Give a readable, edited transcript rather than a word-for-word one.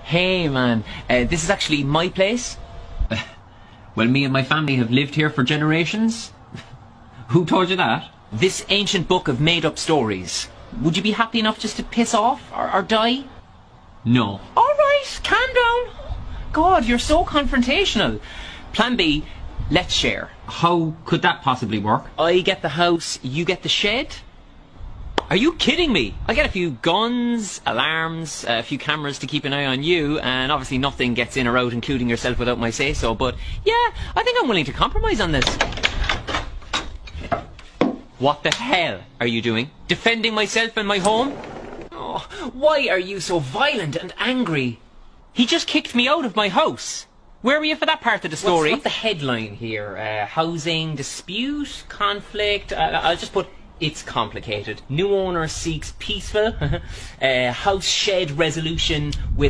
Hey man, this is actually my place. Well, me and my family have lived here for generations. Who told you that? This ancient book of made-up stories. Would you be happy enough just to piss off or die? No. Alright, calm down. God, you're so confrontational. Plan B, let's share. How could that possibly work? I get the house, you get the shed? Are you kidding me? I get a few guns, alarms, a few cameras to keep an eye on you, and obviously nothing gets in or out, including yourself, without my say-so, but yeah, I think I'm willing to compromise on this. What the hell are you doing? Defending myself and my home? Oh, why are you so violent and angry? He just kicked me out of my house. Where were you for that part of the story? What's the headline here? Housing dispute, conflict. I'll just put it's complicated. New owner seeks peaceful house shed resolution with